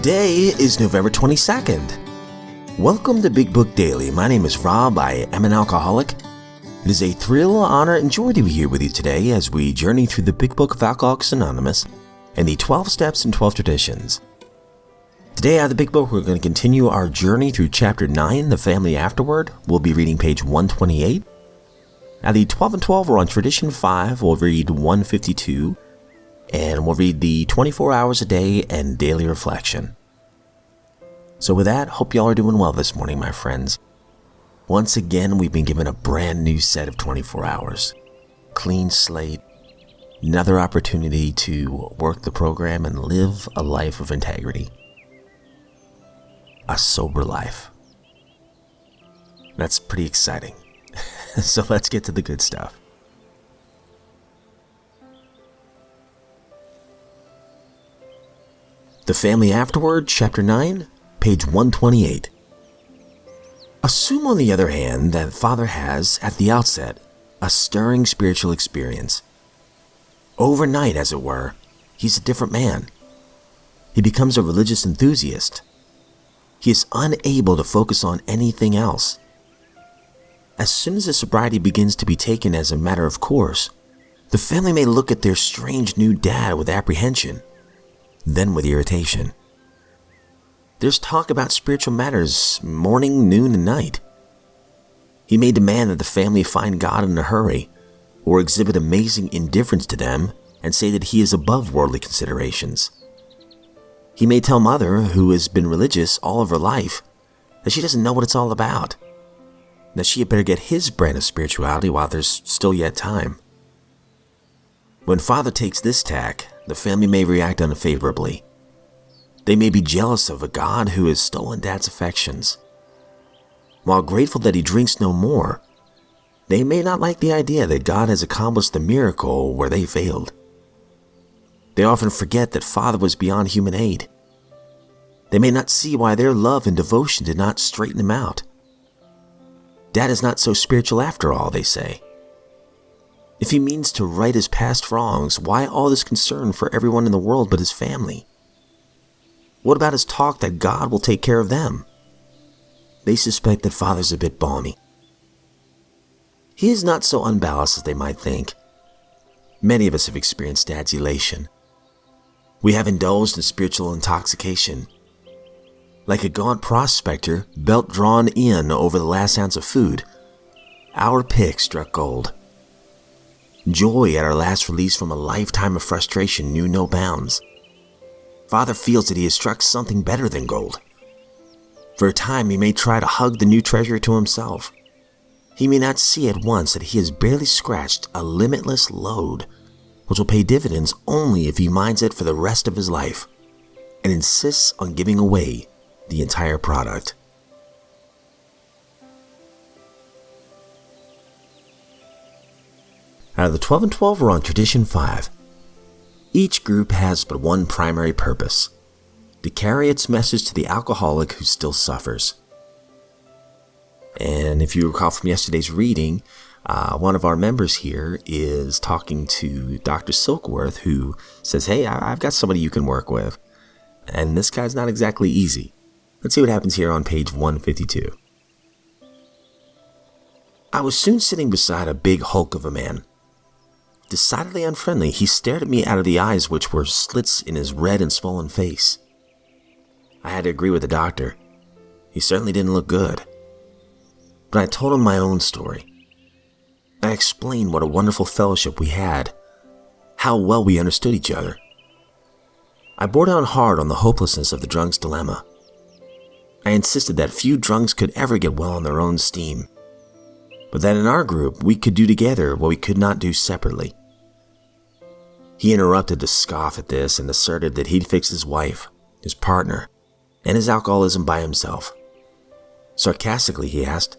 Today is November 22nd. Welcome to Big Book Daily. My name is Rob. I am an alcoholic. It is a thrill, honor, and joy to be here with you today as we journey through the Big Book of Alcoholics Anonymous and the 12 Steps and 12 Traditions. Today out of the Big Book, we're going to continue our journey through Chapter 9, The Family Afterward. We'll be reading page 128. Out of the 12 and 12, we're on Tradition 5. We'll read 152. And we'll read the 24 hours a day and daily reflection. So with that, hope y'all are doing well this morning, my friends. Once again, we've been given a brand new set of 24 hours. Clean slate. Another opportunity to work the program and live a life of integrity. A sober life. That's pretty exciting. So let's get to the good stuff. The Family Afterward, Chapter 9, page 128. Assume, on the other hand, that Father has, at the outset, a stirring spiritual experience. Overnight, as it were, he's a different man. He becomes a religious enthusiast. He is unable to focus on anything else. As soon as his sobriety begins to be taken as a matter of course, the family may look at their strange new dad with apprehension, then with irritation. There's talk about spiritual matters morning, noon, and night. He may demand that the family find God in a hurry, or exhibit amazing indifference to them and say that he is above worldly considerations. He may tell Mother, who has been religious all of her life, that she doesn't know what it's all about, that she had better get his brand of spirituality while there's still yet time. When Father takes this tack, the family may react unfavorably. They may be jealous of a God who has stolen Dad's affections. While grateful that he drinks no more, they may not like the idea that God has accomplished the miracle where they failed. They often forget that Father was beyond human aid. They may not see why their love and devotion did not straighten him out. Dad is not so spiritual after all, they say. If he means to right his past wrongs, why all this concern for everyone in the world but his family? What about his talk that God will take care of them? They suspect that Father's a bit balmy. He is not so unbalanced as they might think. Many of us have experienced Dad's elation. We have indulged in spiritual intoxication. Like a gaunt prospector, belt drawn in over the last ounce of food, our pick struck gold. Joy at our last release from a lifetime of frustration knew no bounds. Father feels that he has struck something better than gold. For a time, he may try to hug the new treasure to himself. He may not see at once that he has barely scratched a limitless load, which will pay dividends only if he mines it for the rest of his life, and insists on giving away the entire product. Out of the 12 and 12, we're on Tradition 5. Each group has but one primary purpose: to carry its message to the alcoholic who still suffers. And if you recall from yesterday's reading, one of our members here is talking to Dr. Silkworth, who says, hey, I've got somebody you can work with. And this guy's not exactly easy. Let's see what happens here on page 152. I was soon sitting beside a big hulk of a man. Decidedly unfriendly, he stared at me out of the eyes which were slits in his red and swollen face. I had to agree with the doctor. He certainly didn't look good. But I told him my own story. I explained what a wonderful fellowship we had, how well we understood each other. I bore down hard on the hopelessness of the drunk's dilemma. I insisted that few drunks could ever get well on their own steam, but that in our group we could do together what we could not do separately. He interrupted to scoff at this and asserted that he'd fix his wife, his partner, and his alcoholism by himself. Sarcastically, he asked,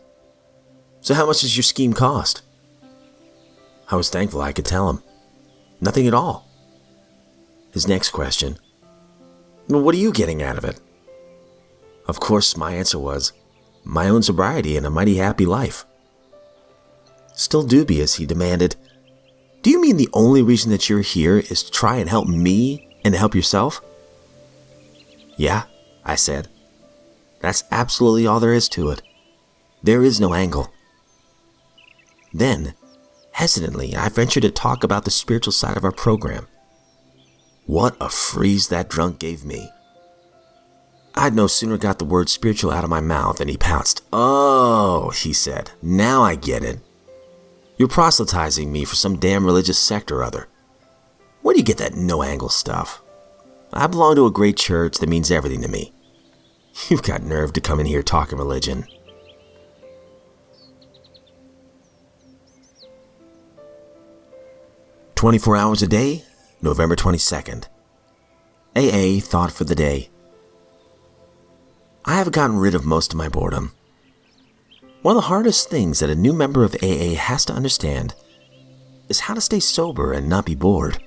"So how much does your scheme cost?" I was thankful I could tell him. Nothing at all. His next question, "Well, what are you getting out of it?" Of course, my answer was, my own sobriety and a mighty happy life. Still dubious, he demanded, "Do you mean the only reason that you're here is to try and help me and to help yourself?" "Yeah," I said. That's absolutely all there is to it. There is no angle. Then, hesitantly, I ventured to talk about the spiritual side of our program. What a freeze that drunk gave me. I'd no sooner got the word spiritual out of my mouth than he pounced. Oh, he said, now I get it. You're proselytizing me for some damn religious sect or other. Where do you get that no-angle stuff? I belong to a great church that means everything to me. You've got nerve to come in here talking religion. "24 hours a day, November 22nd. AA thought for the day. I have gotten rid of most of my boredom. One of the hardest things that a new member of AA has to understand is how to stay sober and not be bored.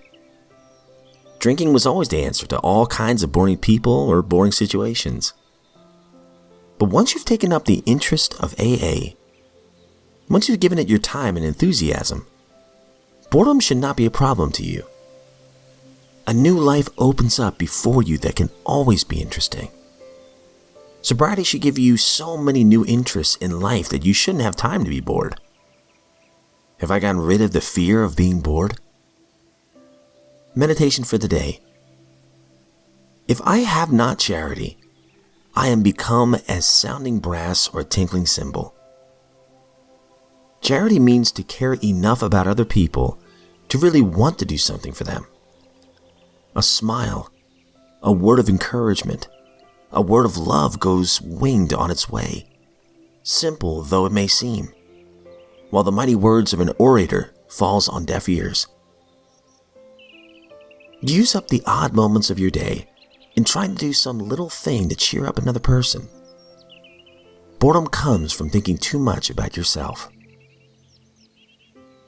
Drinking was always the answer to all kinds of boring people or boring situations. But once you've taken up the interest of AA, once you've given it your time and enthusiasm, boredom should not be a problem to you. A new life opens up before you that can always be interesting. Sobriety should give you so many new interests in life that you shouldn't have time to be bored. Have I gotten rid of the fear of being bored? Meditation for the day. If I have not charity, I am become as sounding brass or tinkling cymbal. Charity means to care enough about other people to really want to do something for them. A smile, a word of encouragement, a word of love goes winged on its way, simple though it may seem, while the mighty words of an orator falls on deaf ears. Use up the odd moments of your day in trying to do some little thing to cheer up another person. Boredom comes from thinking too much about yourself.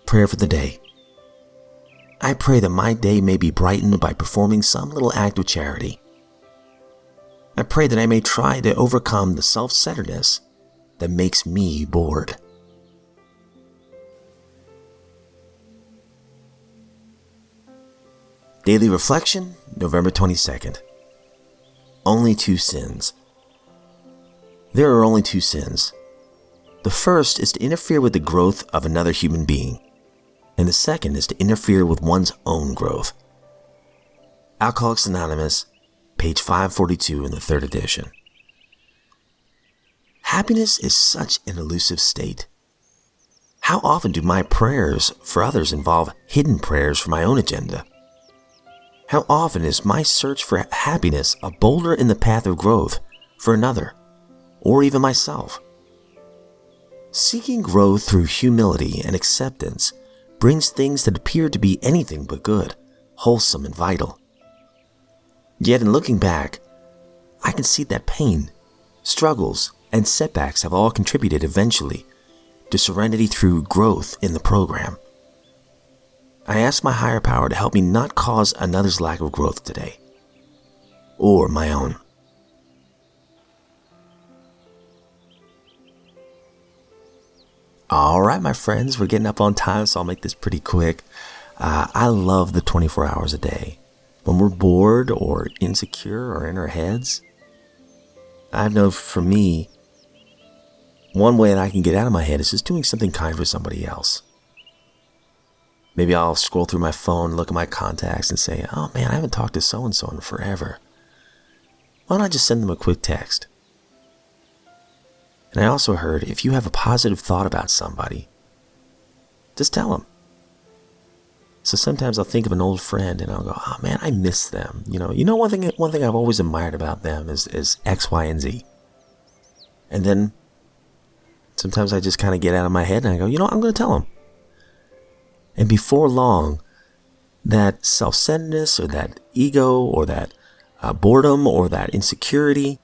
Prayer for the day. I pray that my day may be brightened by performing some little act of charity. I pray that I may try to overcome the self-centeredness that makes me bored. Daily Reflection, November 22nd. Only two sins. There are only two sins. The first is to interfere with the growth of another human being, and the second is to interfere with one's own growth. Alcoholics Anonymous, page 542 in the 3rd edition. Happiness is such an elusive state. How often do my prayers for others involve hidden prayers for my own agenda? How often is my search for happiness a boulder in the path of growth for another, or even myself? Seeking growth through humility and acceptance brings things that appear to be anything but good, wholesome, and vital. Yet in looking back, I can see that pain, struggles, and setbacks have all contributed eventually to serenity through growth in the program. I ask my higher power to help me not cause another's lack of growth today, or my own. All right, my friends, we're getting up on time, so I'll make this pretty quick. I love the 24 hours a day. When we're bored or insecure or in our heads, I know for me, one way that I can get out of my head is just doing something kind for somebody else. Maybe I'll scroll through my phone, look at my contacts and say, oh man, I haven't talked to so-and-so in forever. Why don't I just send them a quick text? And I also heard, if you have a positive thought about somebody, just tell them. So sometimes I'll think of an old friend and I'll go, oh man, I miss them. You know, one thing I've always admired about them is X, Y, and Z. And then sometimes I just kind of get out of my head and I go, I'm going to tell them. And before long, that self-centeredness or that ego or that boredom or that insecurity,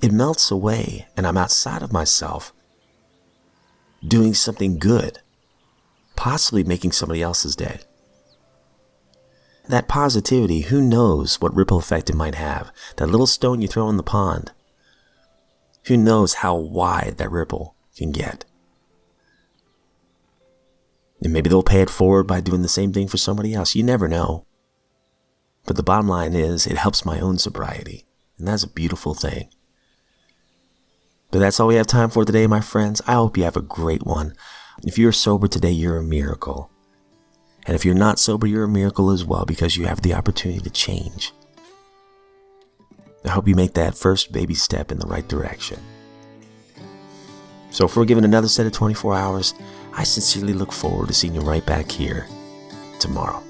it melts away and I'm outside of myself doing something good, possibly making somebody else's day. That positivity, who knows what ripple effect it might have? That little stone you throw in the pond, who knows how wide that ripple can get? And maybe they'll pay it forward by doing the same thing for somebody else. You never know. But the bottom line is, it helps my own sobriety. And that's a beautiful thing. But that's all we have time for today, my friends. I hope you have a great one. If you're sober today, you're a miracle. And if you're not sober, you're a miracle as well, because you have the opportunity to change. I hope you make that first baby step in the right direction. So if we're given another set of 24 hours, I sincerely look forward to seeing you right back here tomorrow.